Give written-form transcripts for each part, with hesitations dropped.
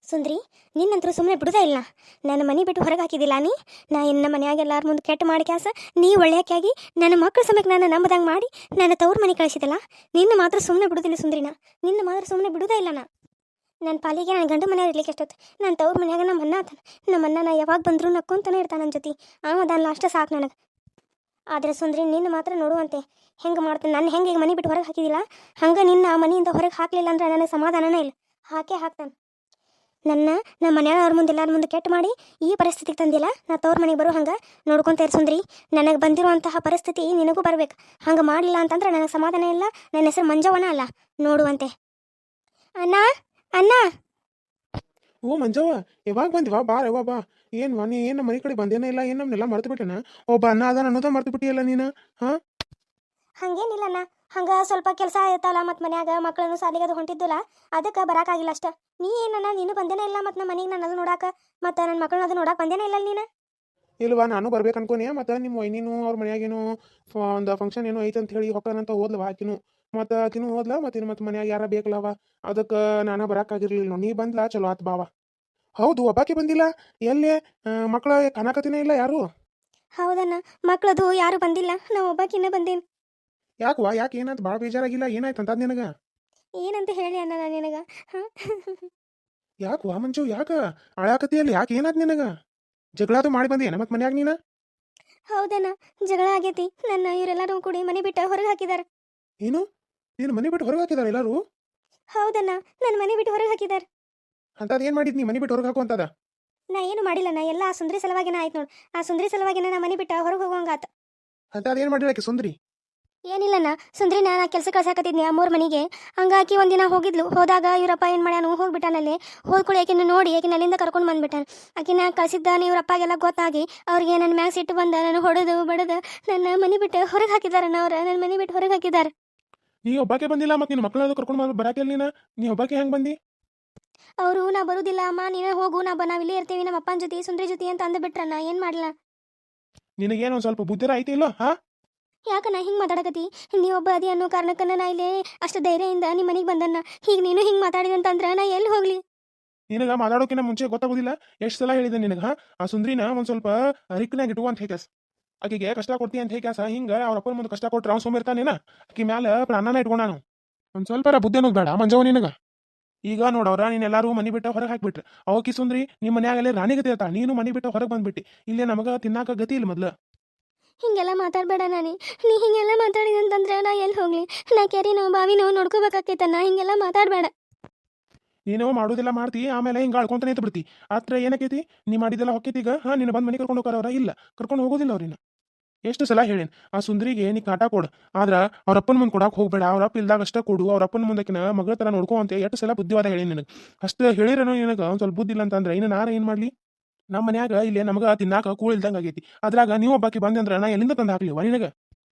ಸುಂದ್ರಿ, ನಿನ್ನಂತರೂ ಸುಮ್ಮನೆ ಬಿಡುದೇ ಇಲ್ಲ. ನನ್ನ ಮನೆ ಬಿಟ್ಟು ಹೊರಗೆ ಹಾಕಿದಿಲ್ಲ ನಾ ಇನ್ನು ಮನ್ಯಾಗ ಎಲ್ಲಾರ ಮುಂದೆ ಕೆಟ್ಟ ಮಾಡಿ ಕ್ಯಾಸ ನೀ ಒಳ್ಳೆಯಾಗಿ ನನ್ನ ಮಕ್ಕಳ ಸಮಯಕ್ಕೆ ನಾನು ನಂಬದಂಗೆ ಮಾಡಿ ನನ್ನ ತವ್ರ ಮನೆ ಕಳಿಸಿದಲ್ಲ. ನಿನ್ನ ಮಾತ್ರ ಸುಮ್ಮನೆ ಬಿಡುದಿಲ್ಲ ಸುಂದ್ರಿನ, ನಿನ್ನ ಮಾತ್ರ ಸುಮ್ಮನೆ ಬಿಡುದೇ ಇಲ್ಲ ನನ್ನ ಪಾಲಿಗೆ ನನ್ನ ಗಂಡು ಮನೆಯವ್ರು ಇರ್ಲಿಕ್ಕೆ ಎಷ್ಟೊತ್ತು ನನ್ನ ತವ್ರ ಮನ್ಯಾಗ ನಮ್ಮ ಅಣ್ಣ ನಾ ಯಾವಾಗ ಬಂದರೂ ನಕ್ಕೊಂತಾನೆ ಇರ್ತಾನೆ ನನ್ನ ಜೊತೆ. ಅದನ್ನ ಅಷ್ಟೇ ಸಾಕು ನನಗೆ. ಆದರೆ ಸುಂದ್ರಿ, ನಿನ್ನ ಮಾತ್ರ ನೋಡುವಂತೆ ಹೆಂಗೆ ಮಾಡ್ತೀನಿ. ನಾನು ಹೆಂಗೆ ಈಗ ಮನೆ ಬಿಟ್ಟು ಹೊರಗೆ ಹಾಕಿದಿಲ್ಲ ಹಂಗೆ ನಿನ್ನ ಆ ಮನೆಯಿಂದ ಹೊರಗೆ ಹಾಕಲಿಲ್ಲ ಅಂದ್ರೆ ನನಗೆ ಸಮಾಧಾನನೇ ಇಲ್ಲ. ಹಾಕ್ತಾನೆ ನಮ್ಮ ಮನೆಯವ್ರ ಮುಂದೆ ಎಲ್ಲರ ಮುಂದೆ ಕೆಟ್ಟ ಮಾಡಿ ಈ ಪರಿಸ್ಥಿತಿಗೆ ತಂದಿಲ್ಲ. ನಾ ತವ್ರ ಮನೆಗೆ ಬರೋ ಹಂಗೆ ನೋಡ್ಕೊತ ಸುಂದ್ರಿ. ನನಗೆ ಬಂದಿರುವಂತಹ ಪರಿಸ್ಥಿತಿ ನಿನಗೂ ಬರಬೇಕು. ಹಂಗೆ ಮಾಡಲಿಲ್ಲ ಅಂತಂದ್ರೆ ನನಗೆ ಸಮಾಧಾನ ಇಲ್ಲ. ನನ್ನ ಹೆಸರು ಮಂಜವ್ವನ ಅಲ್ಲ, ನೋಡುವಂತೆ. ಅಣ್ಣ ಅಣ್ಣ. ಓ ಮಂಜವ್ವ, ಯಾವಾಗ ಬಂದಿವಾ? ಬಾ ಯವ್ವ ಬಾ. ಏನ್ವಾ ನೀ ಏನು ಮನೆ ಕಡೆ ಬಂದೇನೇ ಇಲ್ಲ, ಏನು ನಮ್ಮನ್ನೆಲ್ಲ ಮರ್ತು ಬಿಟ್ಟೆನ? ಒಬ್ಬ ಅಣ್ಣ ಅದ ಅನ್ನೋದ ಮರ್ತು ಬಿಟ್ಟಿಯಲ್ಲ ನೀನು. ಹಾಂ, ಹಂಗೇನಿಲ್ಲ ಅಣ್ಣ, ಹಂಗೆ ಸ್ವಲ್ಪ ಕೆಲಸ ಇರ್ತಲ್ಲ, ಮತ್ತು ಮನ್ಯಾಗ ಮಕ್ಕಳನ್ನು ಸಾಲಿಗೆ ಅದು ಹೊಂಟಿದ್ದಿಲ್ಲ, ಅದಕ್ಕೆ ಬರೋಕ್ಕಾಗಿಲ್ಲ ಅಷ್ಟೆ. ನೀ ಏನಣ್ಣ, ನೀನು ಬಂದೇನೇ ಇಲ್ಲ ಮತ್ತು ನಮ್ಮ ಮನೆಗೆ ನಾನು ಅದು ನೋಡಾಕ ಮತ್ತು ನನ್ನ ಮಕ್ಕಳನ್ನ ಅದು ನೋಡಕ್ಕೆ ಬಂದೇನೇ ಇಲ್ಲ ನೀನು. ಇಲ್ವಾ, ನಾನು ಬರ್ಬೇಕು ಅನ್ಕೋನಿ. ಮತ್ತು ನಿಮ್ಮ ವೈನಿನು ಅವ್ರ ಮನ್ಯಾಗೇನು ಒಂದು ಫಂಕ್ಷನ್ ಏನೋ ಐತೆ ಅಂತ ಹೇಳಿ ಹೊಕ್ಕನಂತ ಹೋದ್ಲವ ಆಕಿನು. ಮತ್ತು ಆಕಿನೂ ಹೋದ್ಲ, ಮತ್ತು ಮನ್ಯಾಗ ಯಾರ ಬೇಕಲ್ಲವ, ಅದಕ್ಕೆ ನಾನು ಬರೋಕ್ಕಾಗಿರ್ಲಿಲ್ಲ. ನೀ ಬಂದ್ಲಾ, ಚಲೋ ಆತ್ ಬಾವ. ಹೌದು, ಒಬ್ಬಾಕಿ ಬಂದಿಲ್ಲ. ಎಲ್ಲಿ ಮಕ್ಕಳ ಕಾಣಕತ್ತಿನೇ ಇಲ್ಲ ಯಾರು? ಹೌದಣ್ಣ, ಮಕ್ಕಳದು ಯಾರು ಬಂದಿಲ್ಲ, ನಾವು ಒಬ್ಬಾಕಿನ್ನ ಬಂದೇನು. ಯಾಕವಾ, ಯಾಕೆ ಏನಾಯ್ತು? ಭಾಳ ಬೇಜಾರಾಗಿಲ್ಲ? ಏನಾಯ್ತು ಅಂತ ನಿನಗೆ? ಏನಂತ ಹೇಳಿ ಅಣ್ಣ ನಾನು ನಿನಗೆ. ಯಾಕವಾ ಮಂಜು, ಯಾಕೆ ಅಳಾಕತಿಯಲ್ಲಿ? ಯಾಕೆ ಏನಾಯ್ತು ನಿನಗೆ? ಜಗಳಾದು ಮಾಡಿ ಬಂದೇನ ಮತ್ತೆ ಮನ್ಯಾಗ ನೀನು? ಹೌದಣ್ಣ, ಜಗಳ ಆಗೈತಿ. ನನ್ನ ಇವರೆಲ್ಲರೂ ಕೂಡಿ ಮನೆ ಬಿಟ್ಟು ಹೊರಗೆ ಹಾಕಿದ್ದಾರೆ. ಏನು, ನೀನು ಮನೆ ಬಿಟ್ಟು ಹೊರಗೆ ಹಾಕಿದಾರೆ ಎಲ್ಲರೂ? ಹೌದಣ್ಣ, ನನ್ನ ಮನೆ ಬಿಟ್ಟು ಹೊರಗೆ ಹಾಕಿದ್ದಾರೆ. ಅಂತದ್ ಏನ್ ಮಾಡಿದ್ ನೀ ಮನೆ ಬಿಟ್ಟು ಹೊರಗೆ ಹಾಕು ಅಂತದ? ನಾ ಏನು ಮಾಡಿಲ್ಲ, ನಾ ಎಲ್ಲ ಆ ಸುಂದ್ರಿ ಸಲುವಾಗಿನ ಆಯ್ತು ನೋಡು. ಆ ಸುಂದ್ರಿ ಸಲುವಾಗಿನ ನಾ ಮನೆ ಬಿಟ್ಟು ಹೊರಗೆ ಹೋಗುವಂಗಾತ. ಅಂತದ್ ಏನ್ ಮಾಡಿರಕ್ಕೆ ಸುಂದ್ರಿ? ಏನಿಲ್ಲಣ್ಣ, ಸುಂದ್ರಿ ನಾ ಕೆಲಸ ಕಳ್ಸಾಕತ್ತಿದ್ನಿ ಅಮ್ಮೋರ್ ಮನೆಗೆ. ಹಂಗಾಕಿ ಒಂದಿನ ಹೋಗಿದ್ಲು. ಹೋದಾಗ ಇವರಪ್ಪ ಏನು ಮಾಡ್ಯಾನು, ಹೋಗ್ಬಿಟ್ಟಾನಲ್ಲಿ. ಹೋದ್ಕೊಳ್ಳಿ ಆಕಿನ ನೋಡಿ ಆಕಿನ ಅಲ್ಲಿಂದ ಕರ್ಕೊಂಡು ಬಂದ್ಬಿಟ್ಟಾನ. ಆಕಿನ ಕಳ್ಸಿದ್ದಾನೆ ಇವರಪ್ಪಗೆಲ್ಲ ಗೊತ್ತಾಗಿ ಅವ್ರಿಗೆ ನನ್ನ ಮ್ಯಾಗ ಸಿಟ್ಟು ಬಂದ ನಾನು ಹೊಡೆದು ಬಡದು ನನ್ನ ಮನೆ ಬಿಟ್ಟು ಹೊರಗೆ ಹಾಕಿದಾರಣ್ಣ. ಅವ್ರು ನನ್ನ ಮನೆ ಬಿಟ್ಟು ಹೊರಗೆ ಹಾಕಿದ್ದಾರೆ. ನೀ ಒಬ್ಬಾಕೆ ಬಂದಿಲ್ಲ, ಮತ್ತೆ ನಿನ್ನ ಮಕ್ಕಳನ್ನ ಕರ್ಕೊಂಡು ಬರಾಕೆ ನೀ ಒಬ್ಬಾಕೆ ಹೆಂಗ್ ಬಂದಿ? ಅವರು ನಾ ಬರುದಿಲ್ಲ ಅಮ್ಮ, ನೀನೇ ಹೋಗು, ನಾವಿಲ್ಲೇ ಇರ್ತೀವಿ ನಮ್ಮ ಅಪ್ಪನ ಜೊತೆ ಸುಂದ್ರಿ ಜೊತೆ ಅಂತ ಅಂದ್ಬಿಟ್ರ. ನಾ ಏನು ಮಾಡಲ್ಲ. ನಿನಗೇನು ಒಂದು ಸ್ವಲ್ಪ ಬುದ್ಧಿರ ಐತಿ ಇಲ್ಲೋ? ಹಾ, ಯಾಕಣ್ಣ ಹಿಂಗೆ ಮಾತಾಡಕತ್ತಿ? ನೀವೊಬ್ಬ ಅದಿ ಅನ್ನೋ ಕಾರಣಕ್ಕನ್ನ ನಾ ಇಲ್ಲೇ ಅಷ್ಟು ಧೈರ್ಯದಿಂದ ನಿಮ್ಮ ಮನೆಗೆ ಬಂದನ್ನ. ಈಗ ನೀನು ಹಿಂಗೆ ಮಾತಾಡಿದಂತಂದ್ರೆ ನಾ ಎಲ್ಲಿ ಹೋಗ್ಲಿ? ನಿನಗ ಮಾತಾಡೋಕಿನ ಮುಂಚೆ ಗೊತ್ತಾಗೋದಿಲ್ಲ? ಎಷ್ಟು ಸಲ ಹೇಳಿದೆ ನಿನಗ? ಆ ಸುಂದ್ರಿನ ಒಂದ್ ಸ್ವಲ್ಪ ರಿಕ್ನಾಗ ಇಟ್ಕೋ ಅಂತ ಹೇಗಾಸ. ಆಕಿಗೆ ಕಷ್ಟ ಕೊಡ್ತಿ ಅಂತ ಹೇಗಾಸ. ಹಿಂಗ ಅವ್ರ ಅಪ್ಪನ ಮುಂದೆ ಕಷ್ಟ ಕೊಟ್ರೆ ಅವ್ನು ಸೋಮಿರ್ತಾನೇನ? ಆಕಿ ಮ್ಯಾಲ ಪ್ರಾಣನ ಇಟ್ಕೊಂಡಾನು. ಒಂದ್ ಸ್ವಲ್ಪ ಬುದ್ಧಿ ಅನ್ನೋದು ಬೇಡ ಮಂಜವ ನಿನಗ? ಈಗ ನೋಡವ್ರ ನೀನೆಲ್ಲಾರು ಮನೆ ಬಿಟ್ಟ ಹೊರಗೆ ಹಾಕ್ಬಿಟ್ರೆ ಅವಕಿ ಸುಂದ್ರಿ ನಿಮ್ಮ ಮನ್ಯಾಗಲೇ ರಾಣಿಗತಿ ಇರ್ತಾಳ. ನೀನು ಮನೆ ಬಿಟ್ಟ ಹೊರಗೆ ಬಂದ್ಬಿಟ್ಟು ಇಲ್ಲೇ ನಮಗ ತಿನ್ನಾಕ ಗತಿ ಇಲ್ಲ. ಮೊದ್ಲು ಹಿಂಗೆಲ್ಲ ಮಾತಾಡಬೇಡ ನಾನಿ. ನೀ ಹಿಂಗೆಲ್ಲ ಮಾತಾಡಿದಂತಂದ್ರೆ ನಾ ಎಲ್ಲಿ ಹೋಗ್ಲಿ? ನಾ ಕೆರಿನೋ ಬಾವಿನೋ ನೋಡ್ಕೋಬೇಕಾಕೈತಣ್ಣ. ಹಿಂಗೆಲ್ಲ ಮಾತಾಡಬೇಡ. ನೀನು ಮಾಡೋದಿಲ್ಲ ಮಾಡ್ತಿ, ಆಮೇಲೆ ಹಿಂಗೆ ಆಳ್ಕೊಂತ ನಿಂತು ಬಿಡ್ತಿ. ಆತ್ರ ಏನಕೈತಿ? ನೀ ಮಾಡಿದೆಲ್ಲ ಹೊಕ್ಕೈತಿ. ಈಗ ನೀನು ಬಂದು ಮನೆ ಕರ್ಕೊಂಡು ಹೋಗಾರವ್ರ? ಇಲ್ಲ, ಕರ್ಕೊಂಡು ಹೋಗೋದಿಲ್ಲ ಅವ್ರಿನ. ಎಷ್ಟು ಸಲ ಹೇಳೇನಿ ಆ ಸುಂದ್ರಿಗೆ ನೀ ಕಾಟ ಕೊಡು, ಆದ್ರ ಅವ್ರ ಅಪ್ಪನ ಮುಂದೆ ಕೊಡಾಕ್ ಹೋಗ್ಬೇಡ. ಅವ್ರ ಅಪ್ಪ ಇಲ್ದಾಗ ಅಷ್ಟ ಕೊಡು. ಅವ್ರ ಅಪ್ಪನ ಮುಂದಕ್ಕಿನ ಮಗಳ ತರ ನೋಡ್ಕೋ ಅಂತ ಎಷ್ಟು ಸಲ ಬುದ್ಧಿವಾದ ಹೇಳಿ ನಿನಗೆ. ಅಷ್ಟು ಹೇಳಿರನು ನಿನಗೆ ಒಂದು ಸ್ವಲ್ಪ ಬುದ್ಧಿ ಇಲ್ಲ ಅಂತಂದ್ರೆ ಇನ್ನು ನಾರ ಏನು ಮಾಡಲಿ? ನಮ್ಮ ಮನ್ಯಾಗ ಇಲ್ಲೇ ನಮಗ ತಿನ್ನಾಕ ಕೂಳ್ ಇಲ್ದಂಗೆ ಆಗೈತಿ. ಅದ್ರಾಗ ನೀವು ಒಬ್ಬಾಕಿ ಬಂದ್ರೆ ನಾ ಎಲ್ಲಿಂದ ತಂದು ಹಾಕ್ಲಿವ ನಿನಗೆ?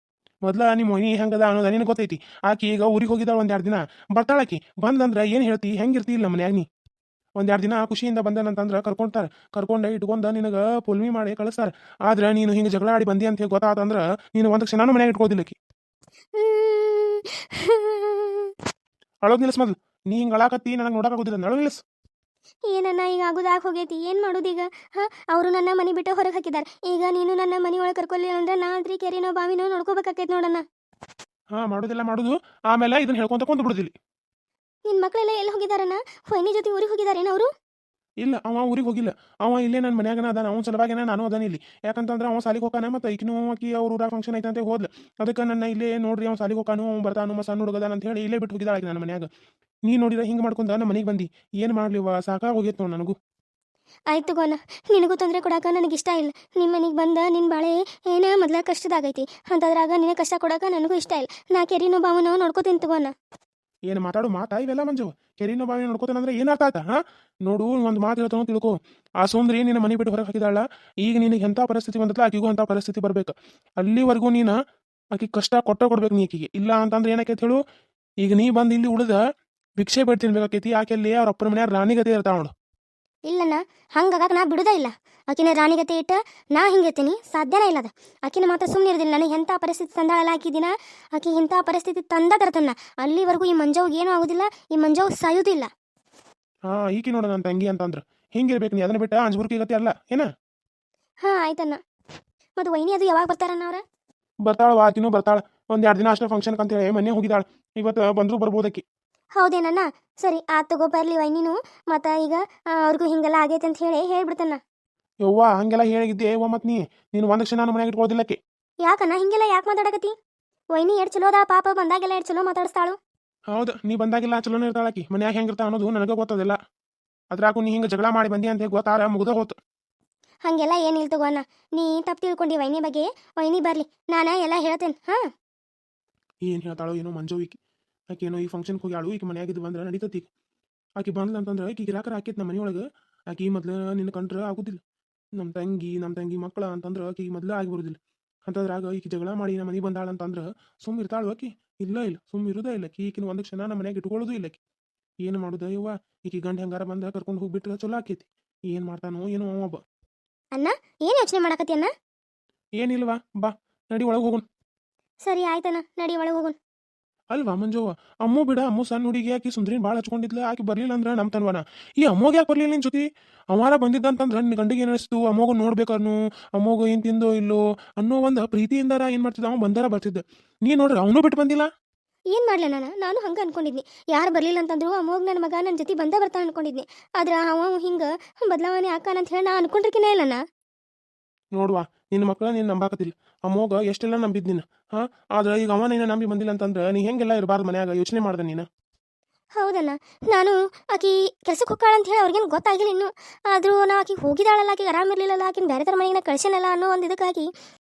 ಮೊದ್ಲ ನಿಮ್ಮ ಮೊಯ್ನಿ ಹೆಂಗದ ಅನ್ನೋದು ನಿನಗೆ ಗೊತ್ತೈತಿ. ಆಕಿ ಈಗ ಊರಿಗೆ ಹೋಗಿದ್ದಾಳ, ಒಂದೆರಡು ದಿನ ಬರ್ತಾಳಕಿ. ಬಂದಂದ್ರೆ ಏನು ಹೇಳ್ತಿ? ಹೆಂಗಿರ್ತಿ ಇಲ್ಲ ಮನ್ಯಾಗ ನೀ? ಒಂದೆರಡು ದಿನ ಖುಷಿಯಿಂದ ಬಂದನಂತಂದ್ರೆ ಕರ್ಕೊಂತಾರೆ. ಕರ್ಕೊಂಡೆ ಇಟ್ಕೊಂಡ ನಿನಗೆ ಪುಲ್ಮಿ ಮಾಡಿ ಕಳಿಸ್ತಾರೆ. ಆದ್ರೆ ನೀನು ಹಿಂಗೆ ಜಗಳ ಆಡಿ ಬಂದಿ ಅಂತ ಹೇಳಿ ಗೊತ್ತಾತಂದ್ರೆ ನೀನು ಒಂದು ಕ್ಷಣನೂ ಮನ್ಯಾಗ ಇಟ್ಕೋದಿಲ್ಲಕಿ. ಅಳೋದ್ ನಿಲ್ಸ್ ಮೊದ್ಲು. ನೀ ಹಿಂಗೆ ಅಳಾಕತ್ತಿ, ನನಗೆ ನೋಡಕ್ಕಾಗೋದಿಲ್ಲ. ನಳು ನಿಲ್ಸ್. ಏನನ್ನ ಈಗ ಆಗೋದಾಗ ಹೋಗೈತಿ, ಏನು ಮಾಡೋದೀಗ? ಅವರು ನನ್ನ ಮನೆ ಬಿಟ್ಟು ಹೊರಗೆ ಹಾಕಿದ್ದಾರೆ. ಈಗ ನೀನು ನನ್ನ ಮನೆ ಒಳಗೆ ಕರ್ಕೊಲಿಲ್ಲ ಅಂದ್ರೆ ನಾ ಆದ್ರಿ ಕೆರಿನೋ ಬಾವಿನೋ ನೋಡ್ಕೋಬೇಕಾಕೈತಿ ನೋಡಣ್ಣ. ಹಾ, ಮಾಡೋದಿಲ್ಲ ಮಾಡೋದು. ಆಮೇಲೆ ಇದನ್ನ ಹೇಳ್ಕೊಂತ ಕೊಂತ ಬಿಡುದಿಲ್ಲ. ನಿನ್ನ ಮಕ್ಕಳೆಲ್ಲ ಎಲ್ಲಿ ಹೋಗಿದಾರಣ್ಣ? ಹೊಯ್ನಿ ಜೊತೆ ಊರಿಗೆ ಹೋಗಿದಾರೇನ ಅವರು? ಇಲ್ಲ, ಅವ ಊರಿಗೆ ಹೋಗಿಲ್ಲ. ಅವ ಇಲ್ಲೇ ನನ್ನ ಮನ್ಯಾಗನ ಅದಾನ. ಅವ್ನ ಸಲುವಾಗಿನ ನಾನು ಅದಾನ ಇಲ್ಲಿ. ಯಾಕಂತಂದ್ರೆ ಅವ ಸಾಲಿಗೆ ಹೋಗಾನ. ಮತ್ತು ಈಕಿನೂ ಆಕಿ ಅವ್ರ ಊರಾಗ ಫಂಕ್ಷನ್ ಐತೆ ಅಂತ ಹೋದ್ಲು. ಅದಕ್ಕೆ ನನ್ನ ಇಲ್ಲೇ ನೋಡ್ರಿ ಅವ್ನು ಸಾಲಿಗೆ ಹೋಗಾನು, ಅವ್ನು ಬರ್ತಾನು, ಮತ್ತು ಸಣ್ಣ ಹುಡುಗದಾನ ಅಂತ ಹೇಳಿ ಇಲ್ಲೇ ಬಿಟ್ಟು ಹೋಗಿದ್ದಾಳೆ ನನ್ನ ಮನ್ಯಾಗ. ನೀ ನೋಡಿದ್ರೆ ಹಿಂಗೆ ಮಾಡ್ಕೊಂಡ ನಮ್ಮ ಮನೆಗೆ ಬಂದು ಏನು ಮಾಡ್ಲಿವ? ಸಾಕಾಗಿ ಹೋಗೈತೆ ನೋಡಿ ನನಗೂ. ಆಯ್ತು ಗೋನ, ನಿನಗೂ ತೊಂದರೆ ಕೊಡಾಕ ನನಗಿಷ್ಟ ಇಲ್ಲ. ನಿಮ್ಮ ಮನೆಗೆ ಬಂದ ನಿನ್ನ ಬಾಳೆ ಏನ ಮೊದ್ಲ ಕಷ್ಟದಾಗೈತಿ. ಅಂತದ್ರಾಗ ನಿನಗೆ ಕಷ್ಟ ಕೊಡಾಕ ನನಗೂ ಇಷ್ಟ ಇಲ್ಲ. ನಾ ಕೆರಿನೋ ಬಾವನೋ ನೋಡ್ಕೋತೀನಿ ತಗೋನ. ಏನು ಮಾತಾಡು ಮಾತಾ ಇವೆಲ್ಲ ಮಂಜು? ಕೆರಿನೋ ಬಾವಿ ನೋಡ್ಕೋತಾನಂದ್ರೆ ಏನು ಅರ್ಥ ಆಯ್ತಾ? ಹಾ, ನೋಡು, ಒಂದು ಮಾತು ಹೇಳ್ತಾನೋ ತಿಳ್ಕೊ. ಆ ಸುಂದ್ರಿ ನಿನ್ನ ಮನೆ ಬಿಟ್ಟು ಹೊರಗೆ ಹಾಕಿದಾಳ. ಈಗ ನಿನಗೆ ಎಂಥ ಪರಿಸ್ಥಿತಿ ಬಂದತ್ಲ ಆಕಿಗೂ ಅಂಥ ಪರಿಸ್ಥಿತಿ ಬರ್ಬೇಕು. ಅಲ್ಲಿವರೆಗೂ ನೀನು ಆಕಿ ಕಷ್ಟ ಕೊಡ್ಬೇಕು ನೀ ಆಕಿಗೆ. ಇಲ್ಲ ಅಂತಂದ್ರೆ ಏನಕ್ಕೈತೆ ಹೇಳು? ಈಗ ನೀ ಬಂದು ಇಲ್ಲಿ ಉಳಿದ ಭಿಕ್ಷೆ ಬೇಡ್ ತಿನ್ಬೇಕಾಕೈತಿ. ಆಕೆಲ್ಲಿ ಅವ್ರ ಅಪ್ಪನ ಮನ್ಯಾಗ ರಾಣಿಗತಿ ಇರ್ತಾವ ನೋಡು. ಇಲ್ಲಣ್ಣ, ಹಂಗಾಗ ನಾ ಬಿಡುದೇ ಇಲ್ಲ. ಆಕಿನ ರಾಣಿಗತಿ ಇಟ್ಟ ನಾ ಹಿಂಗಿರ್ತೀನಿ? ಸಾಧ್ಯನೇ ಇಲ್ಲ ಅದು. ಆಕಿನ ಮಾತ್ರ ಸುಮ್ಮನೆ ಇರೋದಿಲ್ಲ. ನನಗೆ ಎಂಥ ಪರಿಸ್ಥಿತಿ ತಂದಾಳಲ್ಲ ಆಕಿದಿನ, ಆಕಿ ಇಂಥ ಪರಿಸ್ಥಿತಿ ತಂದ ತರ್ತನ್ನ. ಅಲ್ಲಿವರೆಗೂ ಈ ಮಂಜವ್ಗೆ ಏನೂ ಆಗೋದಿಲ್ಲ, ಈ ಮಂಜವ್ ಸಾಯೋದಿಲ್ಲ. ಈಕಿ ನೋಡ ನನ್ನ ತಂಗಿ ಅಂತಂದ್ರ ಹಿಂಗಿರ್ಬೇಕು ನೀ ಅದನ್ನ ಬಿಟ್ಟ ಅಂಜ್ಬುರ್ಕಿ ಗತಿ ಅಲ್ಲ ಏನ ಹಾಂ ಆಯ್ತಣ್ಣ. ಮತ್ತು ವೈನಿ ಅದು ಯಾವಾಗ ಬರ್ತಾರಣ್ಣ ಅವ್ರ? ಬರ್ತಾಳ ಆಕಿನೂ ಬರ್ತಾಳ. ಒಂದ್ 2 ದಿನ ಅಷ್ಟೇ ಫಂಕ್ಷನ್ ಅಂತೇಳಿ ಮನೆ ಹೋಗಿದಾಳ. ಇವತ್ತು ಬಂದ್ರು ಬರ್ಬೋದಕ್ಕಿ. ಹೌದೇನಣ್ಣ? ಸರಿ ಆತ್ ತಗೋ ಬರ್ಲಿ ವೈನಿನು. ಮತ್ತು ಈಗ ಅವ್ರಿಗೂ ಹಿಂಗೆಲ್ಲ ಆಗೈತೆ ಅಂತ ಹೇಳಿ ಹೇಳ್ಬಿಡ್ತೇನೆ. ಯವ್ವ ಹಂಗೆಲ್ಲ ಹೇಳಿದ್ದೆ ಯವ್ವ ಮತ್ ನೀನು ಒಂದ್ ಕ್ಷಣ ನಮ್ಮ ಮನೆಯಾಗ ಇಟ್ಕೊಳ್ಳೋದಿಲ್ಲಕ್ಕೆ. ಯಾಕಣ್ಣ ಹಿಂಗೆಲ್ಲ ಯಾಕೆ ಮಾತಾಡಕತ್ತಿ? ವೈನಿ ಎಷ್ಟ್ ಚಲೋ ಅದ ಪಾಪ, ಬಂದಾಗೆಲ್ಲ ಎಷ್ಟ್ ಚಲೋ ಮಾತಾಡಿಸ್ತಾಳು. ಹೌದು ನೀ ಬಂದಾಗಿಲ್ಲ ಚಲೋನೇ ಇರ್ತಾಳಕಿ. ಮನ್ಯಾಗ ಹೆಂಗಿರ್ತಾ ಅನ್ನೋದು ನನಗೆ ಗೊತ್ತದಿಲ್ಲ. ಅದ್ರಾಕು ನೀ ಹಿಂಗ ಜಗಳ ಮಾಡಿ ಬಂದಿ ಅಂತ ಗೊತ್ತಾರ ಮುಗ್ದ ಹೋತು. ಹಾಗೆಲ್ಲ ಏನಿಲ್ಲ ತಗೋ ಅಣ್ಣ. ನೀ ತಪ್ಪು ತಿಳ್ಕೊಂಡಿ ವೈನಿ ಬಗ್ಗೆ. ವೈನಿ ಬರ್ಲಿ, ನಾನು ಎಲ್ಲ ಹೇಳ್ತೇನೆ. ಹಾಂ ಏನ್ ಹೇಳ್ತಾಳೋ ಏನೋ ಮಂಜು ಈಕಿ. ಆಕೆ ಏನೋ ಈ ಫಂಕ್ಷನ್ಗೆ ಹೋಗ್ಯಾಳು. ಈಕಿ ಮನ್ಯಾಗಿದ್ದು ಬಂದ್ರೆ ನಡೀತತಿ. ಆಕಿ ಬಂದ್ಲ ಅಂತಂದ್ರೆ ಈಕಿ ಗಿರಾಕರ ಹಾಕಿತ್ ನಮ್ಮ ಮನೆಯೊಳಗೆ. ಆಕಿ ಮೊದ್ಲು ನಿನ್ನ ಕಂಡ್ರೆ ಆಗುದಿಲ್ಲ. ನಮ್ಮ ತಂಗಿ ಮಕ್ಕಳ ಅಂತಂದ್ರೆ ಆಕಿಗೆ ಮೊದ್ಲು ಆಗಿ ಬರುದಿಲ್ಲ. ಅಂತದ್ರಾಗ ಈಕಿ ಜಗಳ ಮಾಡಿ ನಮ್ಮ ಮನೆ ಬಂದಾಳ ಅಂತಂದ್ರೆ ಸುಮ್ ಇರ್ತಾಳು ಆಕಿ? ಇಲ್ಲ ಸುಮ್ ಇರುದೇ ಇಲ್ಲ ಈಕಿನ ಒಂದು ಕ್ಷಣ ನಮ್ಮ ಮನ್ಯಾಗ ಇಟ್ಕೊಳ್ಳೋದು ಇಲ್ಲ ಆಕಿ. ಏನು ಮಾಡುದ ಯವ್ವ? ಈಕಿ ಗಂಡ ಹೆಂಗಾರ ಬಂದ ಕರ್ಕೊಂಡು ಹೋಗ್ಬಿಟ್ರೆ ಚಲೋ ಆಕೈತಿ. ಏನ್ ಮಾಡ್ತಾನೋ ಏನೋ ಒಬ್ಬ. ಅಣ್ಣ ಏನು ಯೋಚನೆ ಮಾಡಕತ್ತಿ ಅಣ್ಣ? ಏನಿಲ್ವಾ ಬಾ ನಡಿ ಒಳಗೆ ಹೋಗೋಣ. ಸರಿ ಆಯ್ತಣ್ಣ, ನಡಿ ಒಳಗೆ ಹೋಗೋಣ. ಅಲ್ವಾ ಮಂಜವ್ವ, ಅಮ್ಮು ಬಿಡ, ಅಮ್ಮು ಸಣ್ಣ ಹುಡುಗಿ ಆಕಿ ಸುಂದ್ರಿನ್ ಭಾಳ ಹಚ್ಕೊಂಡಿದ್ಲ. ಆಕಿ ಬರ್ಲಿಲ್ಲ ಅಂದ್ರೆ ನಮ್ಮ ತನ್ವನ ಈ ಅಮ್ಮೋಗ ಯಾಕೆ ಬರ್ಲಿಲ್ಲ ನಿನ್ ಜೊತೆ? ಅವಾರ ಬಂದಿದ್ದಂತಂದ್ರೆ ನಿನ್ನ ಗಂಡಿಗೆ ಏನು ಅನಿಸ್ತು? ಅಮ್ಮೋಗ ನೋಡ್ಬೇಕನ್ನು, ಅಮ್ಮೋಗ ಏನ್ ತಿಂದೋ ಇಲ್ಲೋ ಅನ್ನೋ ಒಂದು ಪ್ರೀತಿಯಿಂದಾರ ಏನ್ ಮಾಡ್ತಿದ್ದ ಅವ ಬಂದಾರ ಬರ್ತಿದ್ದ. ನೀ ನೋಡ್ರಿ ಅವನು ಬಿಟ್ಟು ಬಂದಿಲ್ಲ. ಏನು ಮಾಡ್ಲ ನಾನು ಹಂಗೆ ಅನ್ಕೊಂಡಿದ್ನಿ. ಯಾರು ಬರಲಿಲ್ಲ ಅಂತಂದ್ರು ಅಮ್ಮೋಗ ನನ್ನ ಮಗ ನನ್ನ ಜೊತೆ ಬರ್ತಾನೆ ಅನ್ಕೊಂಡಿದ್ನಿ. ಆದ್ರೆ ಅವ ಹಿಂಗೆ ಬದಲಾವಣೆ ಆಕಾನಂತ ಹೇಳಿ ನಾ ಅನ್ಕೊಂಡಿರ್ಕಿನ ಇಲ್ಲಣ್ಣ. ನೋಡ್ವಾ ನಿನ್ನ ಮಕ್ಕಳ ನೀನು ನಂಬಾಕತಿಲ್ಲ. ಅಮ್ಮೋಗ ಎಷ್ಟೆಲ್ಲ ನಂಬಿದ್ ನೀನು. ಆದ್ರೆ ಈಗ ಅವ ನೀನು ನಂಬಿ ಬಂದಿಲ್ಲ ಅಂತಂದ್ರೆ ನೀ ಹೆಂಗೆಲ್ಲ ಇರಬಾರ್ದು ಮನ್ಯಾಗ. ಯೋಚನೆ ಮಾಡ್ದೆ ನೀನು. ಹೌದಣ್ಣ, ನಾನು ಆಕಿ ಕೆಲ್ಸಕ್ಕೆ ಹೋಗ್ತಾಳ ಅಂತ ಹೇಳಿ ಅವ್ರಿಗೇನು ಗೊತ್ತಾಗಿಲ್ಲ ಇನ್ನು. ಆದರೂ ನಾ ಆಕಿ ಹೋಗಿದ್ದಾಳಲ್ಲ, ಆಕಿಗೆ ಆರಾಮಿರ್ಲಿಲ್ಲಲ್ಲ, ಆಕಿನ ಬೇರೆ ಥರ ಮನೆಗೆ ಕಳ್ಸೇನಲ್ಲ ಅನ್ನೋ ಒಂದು ಇದಕ್ಕಾಗಿ